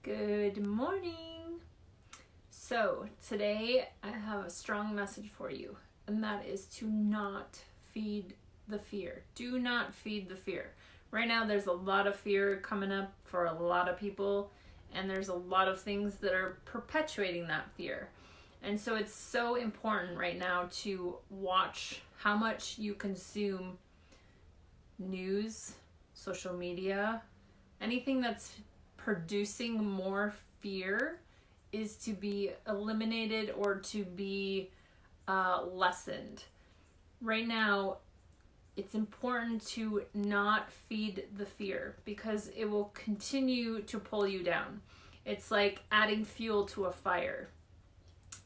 Good morning. So today I have a strong message for you, and that is to not feed the fear. Do not feed the fear. Right now there's a lot of fear coming up for a lot of people, and there's a lot of things that are perpetuating that fear. And so it's so important right now to watch how much you consume news, social media, anything that's producing more fear is to be eliminated or to be lessened. Right now, it's important to not feed the fear because it will continue to pull you down. It's like adding fuel to a fire.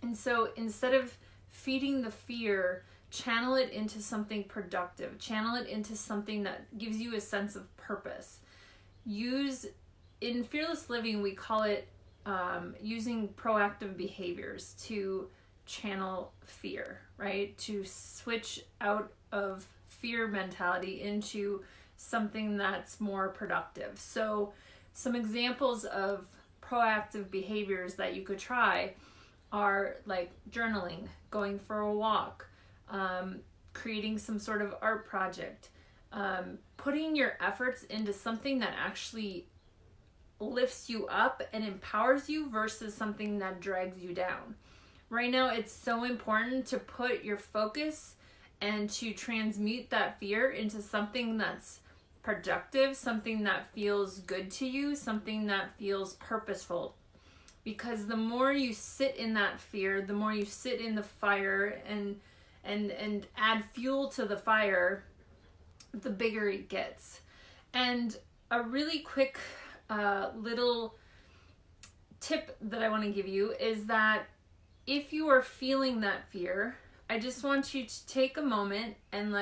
And so instead of feeding the fear, channel it into something productive. Channel it into something that gives you a sense of purpose. In Fearless Living, we call it using proactive behaviors to channel fear, right? To switch out of fear mentality into something that's more productive. So some examples of proactive behaviors that you could try are like journaling, going for a walk, creating some sort of art project, putting your efforts into something that actually lifts you up and empowers you versus something that drags you down. Right now, it's so important to put your focus and to transmute that fear into something that's productive, something that feels good to you, something that feels purposeful. Because the more you sit in that fear, the more you sit in the fire and add fuel to the fire, the bigger it gets. And a really quick little tip that I want to give you is that if you are feeling that fear, I just want you to take a moment and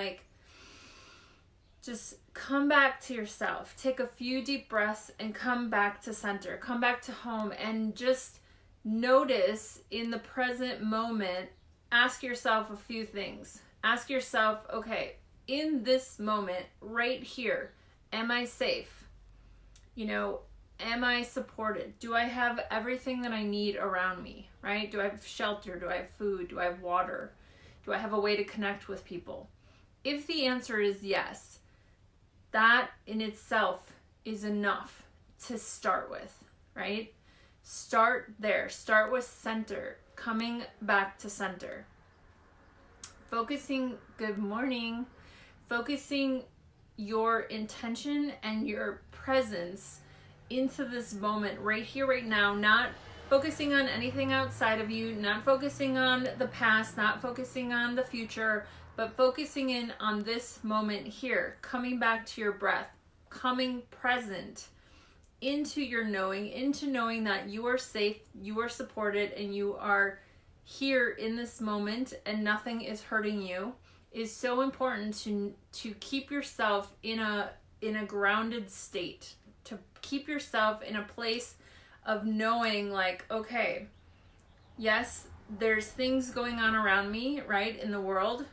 just come back to yourself. Take a few deep breaths and come back to center. Come back to home and just notice in the present moment. Ask yourself a few things. Ask yourself, okay, in this moment right here, am I safe? Am I supported? Do I have everything that I need around me, right? Do I have shelter? Do I have food? Do I have water? Do I have a way to connect with people? If the answer is yes, that in itself is enough to start with, right? Start there. Start with center, coming back to center. Good morning. Focusing your intention and your presence into this moment right here, right now, not focusing on anything outside of you, not focusing on the past, not focusing on the future, but focusing in on this moment here, coming back to your breath, coming present into your knowing, into knowing that you are safe, you are supported, and you are here in this moment and nothing is hurting you, is so important to keep yourself in a grounded state, to keep yourself in a place of knowing okay, yes, there's things going on around me, right, in the world.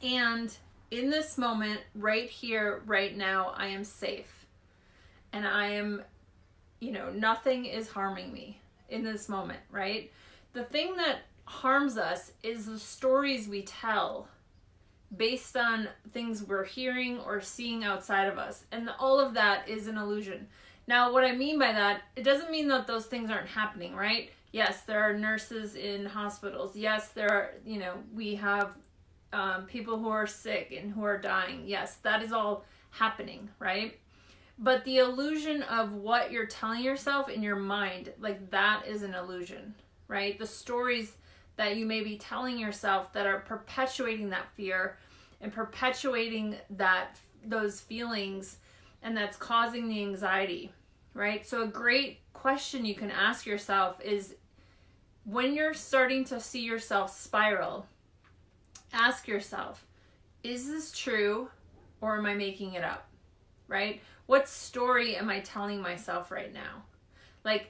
And in this moment, right here, right now, I am safe. And I am, nothing is harming me in this moment, right? The thing that harms us is the stories we tell based on things we're hearing or seeing outside of us. And all of that is an illusion. Now, what I mean by that, it doesn't mean that those things aren't happening, right? Yes, there are nurses in hospitals. Yes, there are, we have people who are sick and who are dying. Yes, that is all happening, right? But the illusion of what you're telling yourself in your mind, that is an illusion, right? The stories that you may be telling yourself that are perpetuating that fear and perpetuating those feelings, and that's causing the anxiety, right? So a great question you can ask yourself is, when you're starting to see yourself spiral, ask yourself, is this true or am I making it up, right? What story am I telling myself right now?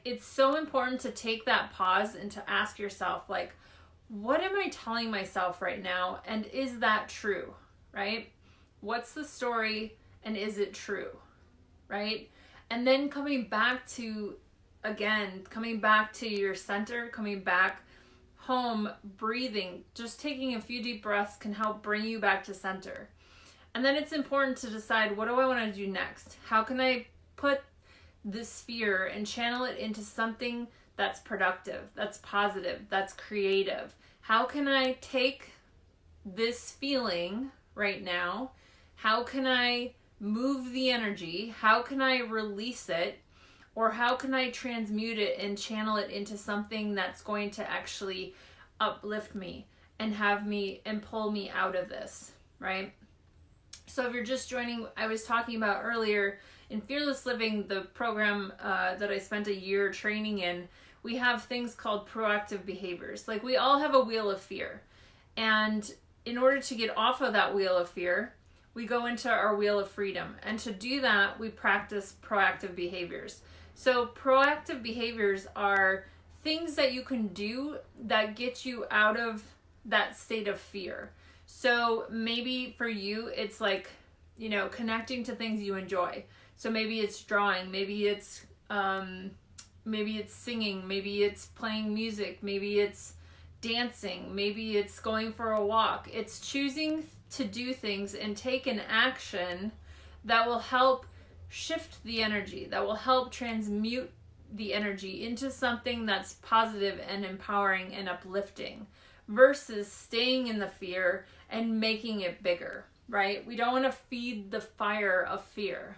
It's so important to take that pause and to ask yourself, what am I telling myself right now? And is that true, right? What's the story and is it true, right? And then coming back to again, coming back to your center, coming back home, breathing, just taking a few deep breaths can help bring you back to center. And then it's important to decide, what do I want to do next? How can I put this fear and channel it into something that's productive, that's positive, that's creative? How can I take this feeling right now? How can I move the energy? How can I release it? Or how can I transmute it and channel it into something that's going to actually uplift me and have me and pull me out of this, right? So if you're just joining, I was talking about earlier in Fearless Living, the program that I spent a year training in, we have things called proactive behaviors. Like, we all have a wheel of fear. And in order to get off of that wheel of fear, we go into our wheel of freedom. And to do that, we practice proactive behaviors. So proactive behaviors are things that you can do that get you out of that state of fear. So maybe for you, it's like, you know, connecting to things you enjoy. So maybe it's drawing, maybe it's singing, maybe it's playing music, maybe it's dancing, maybe it's going for a walk. It's choosing to do things and take an action that will help shift the energy, that will help transmute the energy into something that's positive and empowering and uplifting, versus staying in the fear and making it bigger, right? We don't want to feed the fire of fear,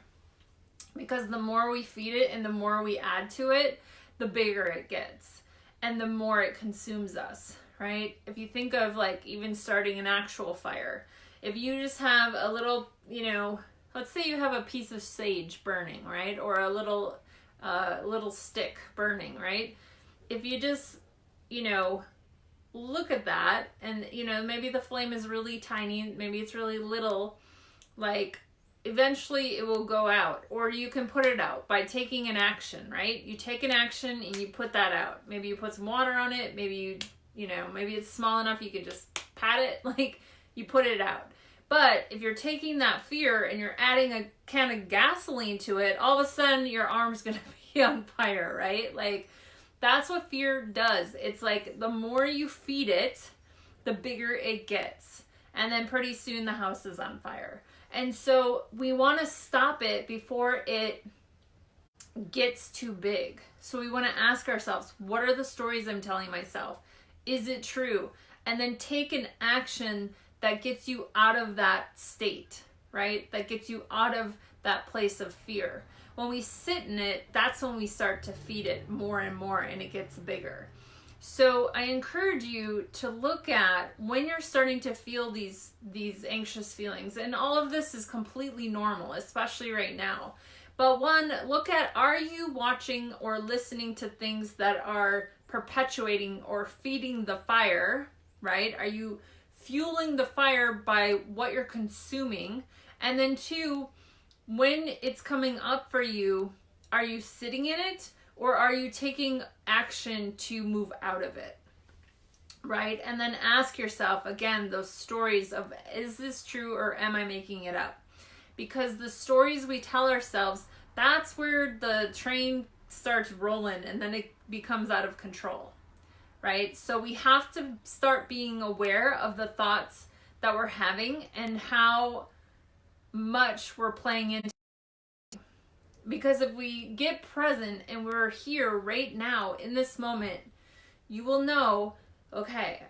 because the more we feed it and the more we add to it, the bigger it gets and the more it consumes us, right? If you think of like even starting an actual fire, if you just have a little, you know, let's say you have a piece of sage burning, right? Or a little stick burning, right? If you just, you know, look at that and, you know, maybe the flame is really tiny, maybe it's really little, like eventually it will go out. Or you can put it out by taking an action, right? You take an action and you put that out. Maybe you put some water on it, maybe you know, maybe it's small enough you can just pat it, like you put it out. But if you're taking that fear and you're adding a can of gasoline to it, all of a sudden your arm's going to be on fire, right? Like, that's what fear does. It's like the more you feed it, the bigger it gets. And then pretty soon the house is on fire. And so we want to stop it before it gets too big. So we want to ask ourselves, what are the stories I'm telling myself? Is it true? And then take an action that gets you out of that state, right? That gets you out of that place of fear. When we sit in it, that's when we start to feed it more and more and it gets bigger. So I encourage you to look at when you're starting to feel these anxious feelings, and all of this is completely normal, especially right now. But one, look at, are you watching or listening to things that are perpetuating or feeding the fire, right? Are you fueling the fire by what you're consuming? And then two, when it's coming up for you, are you sitting in it or are you taking action to move out of it, right? And then ask yourself, again, those stories of, is this true or am I making it up? Because the stories we tell ourselves, that's where the train starts rolling and then it becomes out of control, right? So we have to start being aware of the thoughts that we're having and how much we're playing into. Because if we get present and we're here right now in this moment, you will know, okay,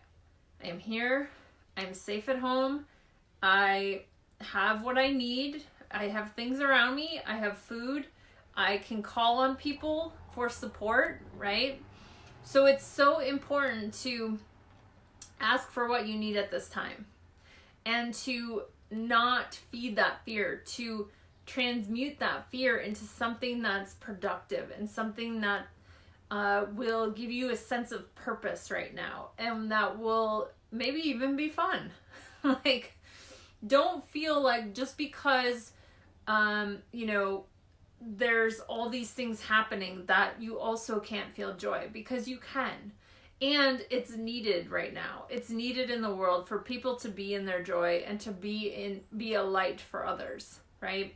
I am here, I'm safe at home, I have what I need, I have things around me, I have food, I can call on people for support, right? So it's so important to ask for what you need at this time and to not feed that fear, to transmute that fear into something that's productive and something that will give you a sense of purpose right now and that will maybe even be fun. Like, don't feel like just because you know, there's all these things happening that you also can't feel joy, because you can. And it's needed right now. It's needed in the world for people to be in their joy and to be a light for others, right?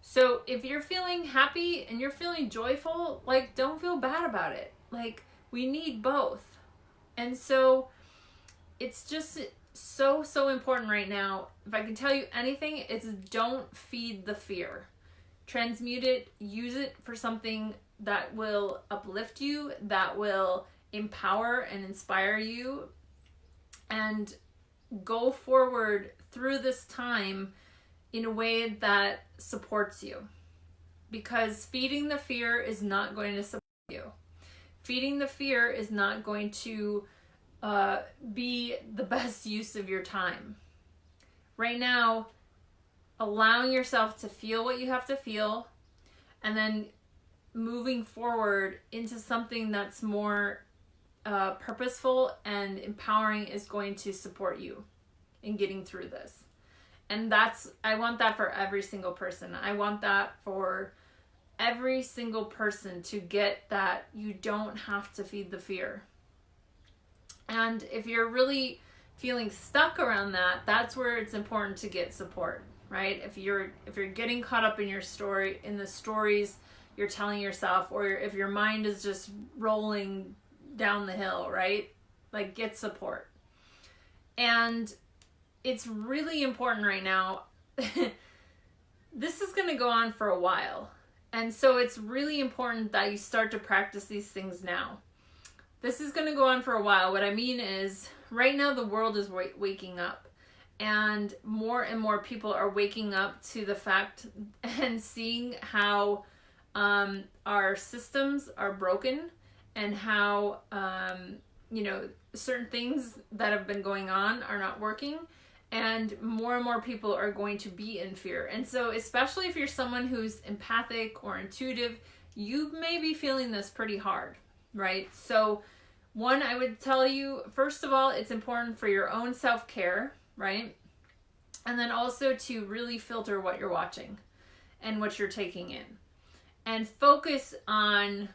So if you're feeling happy and you're feeling joyful, like, don't feel bad about it. Like, we need both. And so it's just so important right now. If I can tell you anything, it's don't feed the fear. Transmute it, use it for something that will uplift you, that will empower and inspire you, and go forward through this time in a way that supports you. Because feeding the fear is not going to support you. Feeding the fear is not going to be the best use of your time. Right now, allowing yourself to feel what you have to feel, and then moving forward into something that's more purposeful and empowering is going to support you in getting through this. And I want that for every single person. I want that for every single person, to get that you don't have to feed the fear. And if you're really feeling stuck around that, that's where it's important to get support, right? If you're getting caught up in the stories you're telling yourself, or if your mind is just rolling down the hill, right? Like, get support. And it's really important right now. This is going to go on for a while. And so it's really important that you start to practice these things now. This is going to go on for a while. What I mean is, right now the world is waking up. And more people are waking up to the fact and seeing how our systems are broken, and how certain things that have been going on are not working, and more people are going to be in fear. And so, especially if you're someone who's empathic or intuitive, you may be feeling this pretty hard, right? So one, I would tell you, first of all, it's important for your own self-care, right? And then also to really filter what you're watching and what you're taking in, and focus on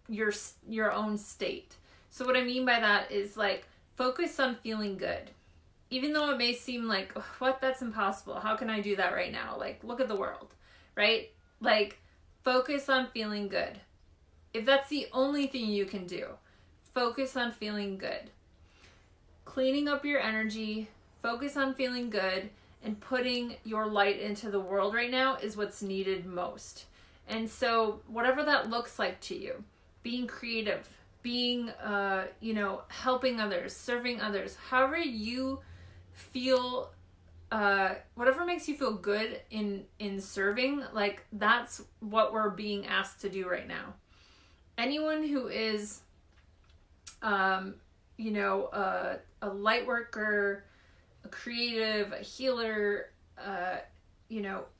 your own state. So what I mean by that is, like, focus on feeling good. Even though it may seem like, oh, what, that's impossible. How can I do that right now? Like, look at the world, right? Like, focus on feeling good. If that's the only thing you can do, focus on feeling good. Cleaning up your energy, focus on feeling good, and putting your light into the world right now is what's needed most. And so whatever that looks like to you, being creative, being, helping others, serving others, however you feel, whatever makes you feel good in serving, like, that's what we're being asked to do right now. Anyone who is, a light worker, a creative, a healer,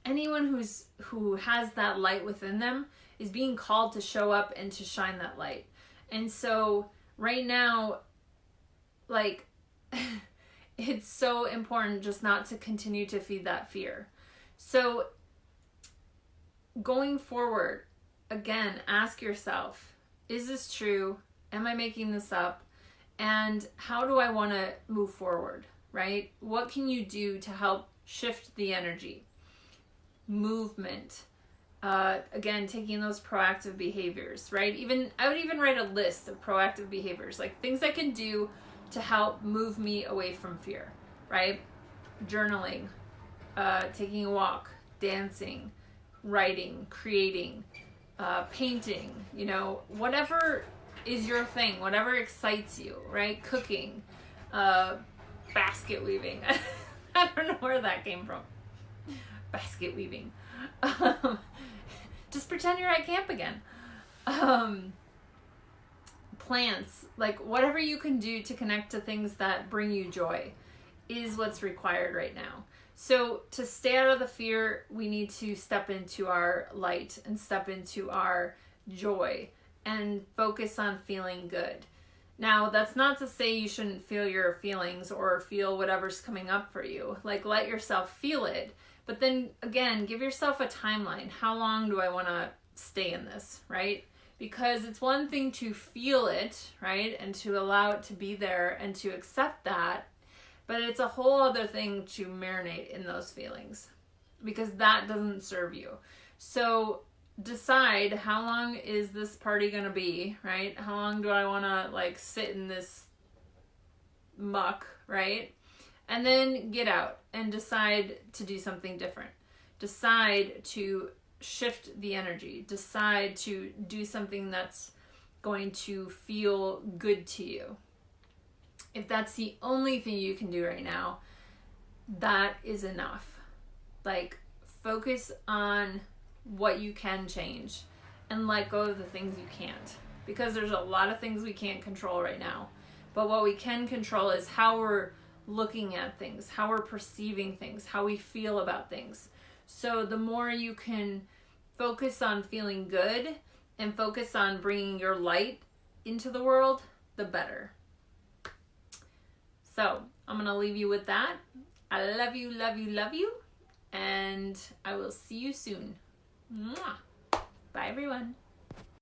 anyone who has that light within them is being called to show up and to shine that light. And so right now, like, it's so important just not to continue to feed that fear. So going forward, again, ask yourself, is this true? Am I making this up? And how do I want to move forward, right? What can you do to help shift the energy? Movement. Again, taking those proactive behaviors, right? I would even write a list of proactive behaviors, like things I can do to help move me away from fear, right? Journaling, taking a walk, dancing, writing, creating, painting, whatever is your thing, whatever excites you, right? Cooking, basket weaving. I don't know where that came from. Basket weaving. Just pretend you're at camp again. Plants, like, whatever you can do to connect to things that bring you joy is what's required right now. So to stay out of the fear, we need to step into our light and step into our joy and focus on feeling good. Now, that's not to say you shouldn't feel your feelings or feel whatever's coming up for you. Like, let yourself feel it. But then, again, give yourself a timeline. How long do I want to stay in this, right? Because it's one thing to feel it, right? And to allow it to be there and to accept that. But it's a whole other thing to marinate in those feelings. because that doesn't serve you. So decide, how long is this party gonna be, right? How long do I want to like sit in this muck, right? And then get out and decide to do something different. Decide to shift the energy. Decide to do something that's going to feel good to you. If that's the only thing you can do right now, that is enough. Like, focus on what you can change and let go of the things you can't, because there's a lot of things we can't control right now. But what we can control is how we're looking at things, how we're perceiving things, how we feel about things. So the more you can focus on feeling good and focus on bringing your light into the world, the better. So I'm going to leave you with that. I love you, love you, love you. And I will see you soon. Mwah. Bye, everyone.